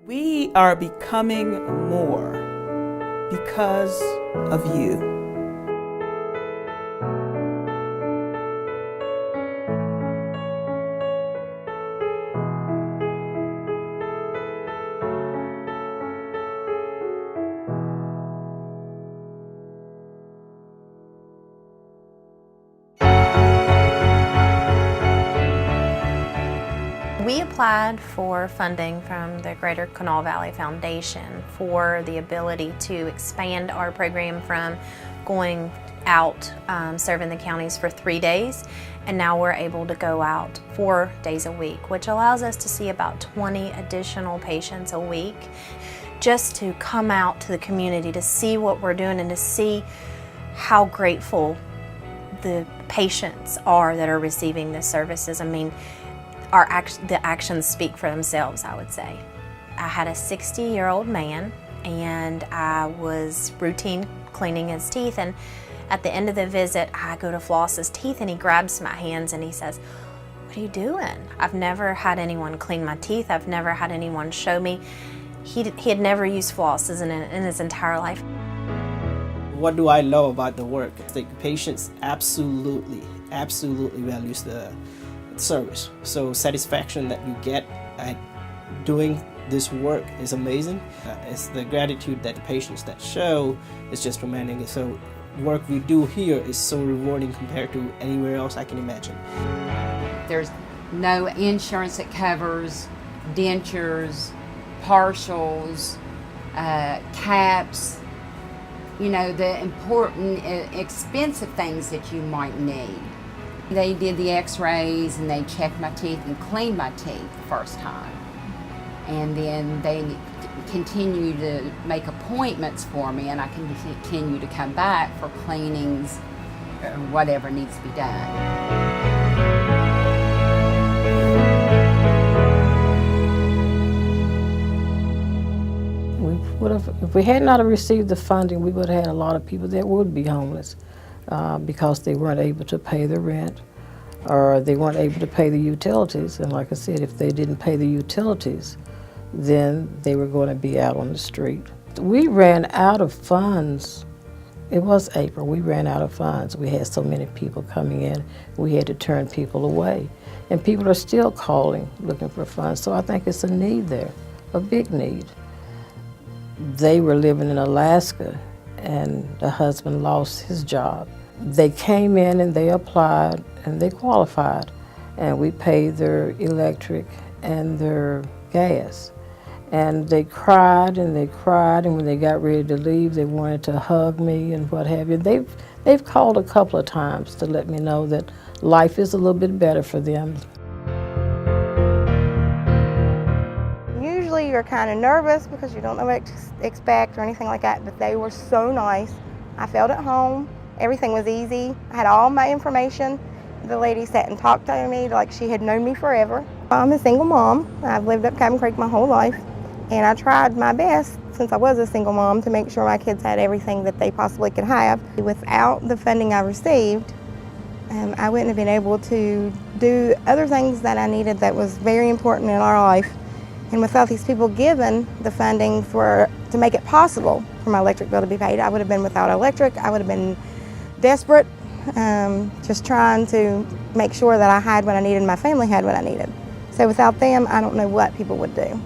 We are becoming more because of you. We applied for funding from the Greater Kanawha Valley Foundation for the ability to expand our program from going out serving the counties for 3 days, and now we're able to go out 4 days a week, which allows us to see about 20 additional patients a week, just to come out to the community to see what we're doing and to see how grateful the patients are that are receiving the services. I mean, the actions speak for themselves, I would say. I had a 60-year-old man, and I was routine cleaning his teeth, and at the end of the visit, I go to floss his teeth, and he grabs my hands and he says, "What are you doing?" I've never had anyone clean my teeth. I've never had anyone show me. He had never used flosses in his entire life. What do I love about the work? The patients absolutely values the service. So satisfaction that you get at doing this work is amazing. It's the gratitude that the patients that show is just tremendous. So work we do here is so rewarding compared to anywhere else I can imagine. There's no insurance that covers dentures, partials, caps, you know, the important, expensive things that you might need. They did the x-rays and they checked my teeth and cleaned my teeth the first time. And then they continue to make appointments for me, and I can continue to come back for cleanings or whatever needs to be done. If we had not received the funding, we would have had a lot of people that would be homeless because they weren't able to pay the rent or they weren't able to pay the utilities. And like I said, if they didn't pay the utilities, then they were going to be out on the street. We ran out of funds. It was April. We ran out of funds. We had so many people coming in, we had to turn people away. And people are still calling, looking for funds. So I think it's a need there, a big need. They were living in Alaska, and the husband lost his job. They came in and they applied and they qualified, and we paid their electric and their gas. And they cried and they cried, and when they got ready to leave, they wanted to hug me and what have you. They've called a couple of times to let me know that life is a little bit better for them. Usually you're kind of nervous because you don't know what to expect or anything like that, but they were so nice. I felt at home. Everything was easy. I had all my information. The lady sat and talked to me like she had known me forever. I'm a single mom. I've lived up Cabin Creek my whole life, and I tried my best since I was a single mom to make sure my kids had everything that they possibly could have. Without the funding I received, I wouldn't have been able to do other things that I needed that was very important in our life. And without these people giving the funding to make it possible for my electric bill to be paid, I would have been without electric. I would have been desperate, just trying to make sure that I had what I needed and my family had what I needed. So without them, I don't know what people would do.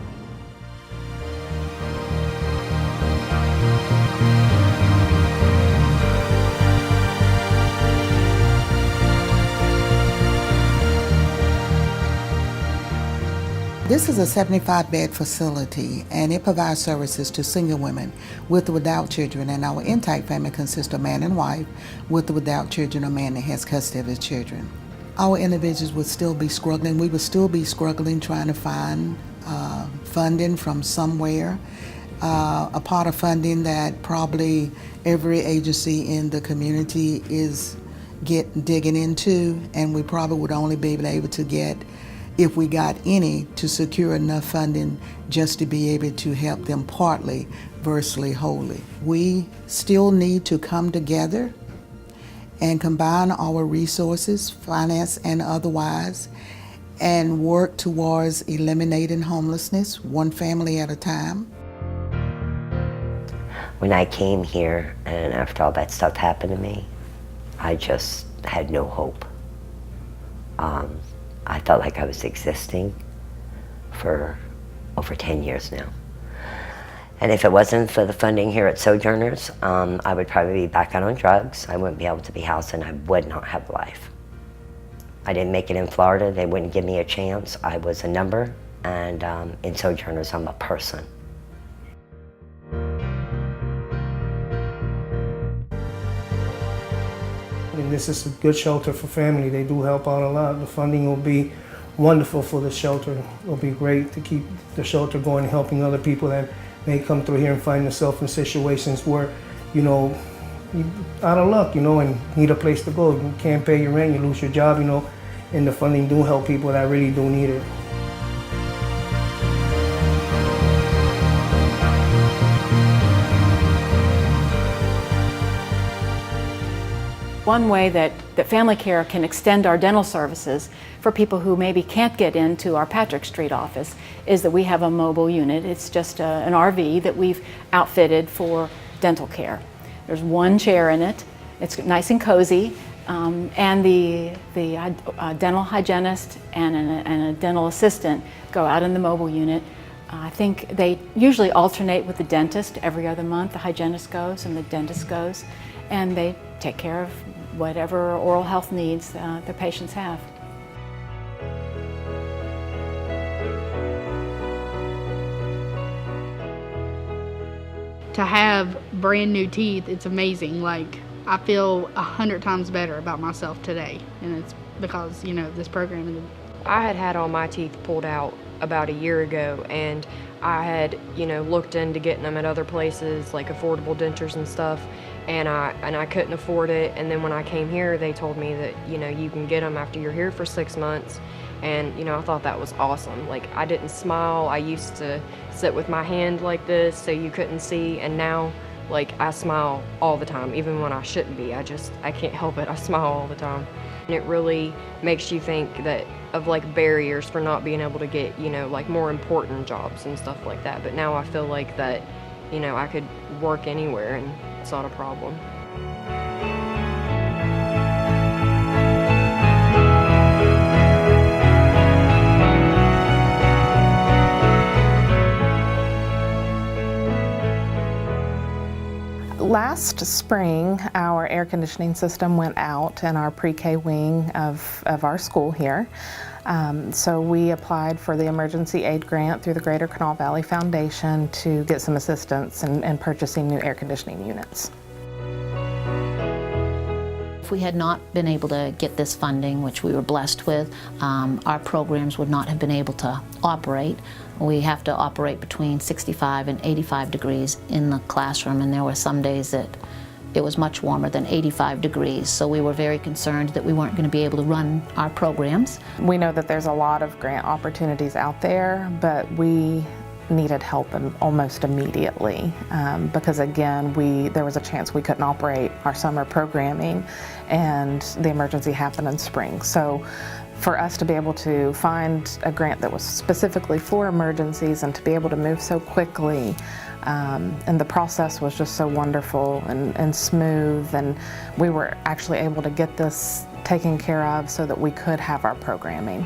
This is a 75-bed facility, and it provides services to single women with or without children, and our intake family consists of man and wife with or without children, or man that has custody of his children. Our individuals would still be struggling. We would still be struggling trying to find funding from somewhere, a part of funding that probably every agency in the community is digging into, and we probably would only be able to get, if we got any, to secure enough funding just to be able to help them partly versus wholly. We still need to come together and combine our resources, finance and otherwise, and work towards eliminating homelessness, one family at a time. When I came here and after all that stuff happened to me, I just had no hope. I felt like I was existing for over 10 years now. And if it wasn't for the funding here at Sojourners, I would probably be back out on drugs. I wouldn't be able to be housed and I would not have a life. I didn't make it in Florida. They wouldn't give me a chance. I was a number, and in Sojourners, I'm a person. And this is a good shelter for family. They do help out a lot. The funding will be wonderful for the shelter. It'll be great to keep the shelter going, helping other people that may come through here and find themselves in situations where, you know, you're out of luck, you know, and need a place to go. You can't pay your rent, you lose your job, you know, and the funding do help people that really do need it. One way that Family Care can extend our dental services for people who maybe can't get into our Patrick Street office is that we have a mobile unit. It's just an RV that we've outfitted for dental care. There's one chair in it. It's nice and cozy, and the dental hygienist and a dental assistant go out in the mobile unit. I think they usually alternate with the dentist. Every other month the hygienist goes and the dentist goes, and they take care of whatever oral health needs the patients have. To have brand new teeth, it's amazing. Like, I feel 100 times better about myself today, and it's because, you know, this program. I had all my teeth pulled out about a year ago, and I had, you know, looked into getting them at other places like affordable dentures and stuff, and I couldn't afford it. And then when I came here, they told me that, you know, you can get them after you're here for 6 months. And, you know, I thought that was awesome. Like, I didn't smile. I used to sit with my hand like this so you couldn't see, and now, like, I smile all the time, even when I shouldn't be. I can't help it. I smile all the time. And it really makes you think that of, like, barriers for not being able to get, you know, like, more important jobs and stuff like that. But now I feel like that, you know, I could work anywhere and it's not a problem. Last spring, our air conditioning system went out in our pre-K wing of our school here. So we applied for the emergency aid grant through the Greater Kanawha Valley Foundation to get some assistance in purchasing new air conditioning units. If we had not been able to get this funding, which we were blessed with, our programs would not have been able to operate. We have to operate between 65 and 85 degrees in the classroom, and there were some days that it was much warmer than 85 degrees, so we were very concerned that we weren't going to be able to run our programs. We know that there's a lot of grant opportunities out there, but we needed help almost immediately because, again, there was a chance we couldn't operate our summer programming, and the emergency happened in spring. So for us to be able to find a grant that was specifically for emergencies and to be able to move so quickly, and the process was just so wonderful and smooth, and we were actually able to get this taken care of so that we could have our programming.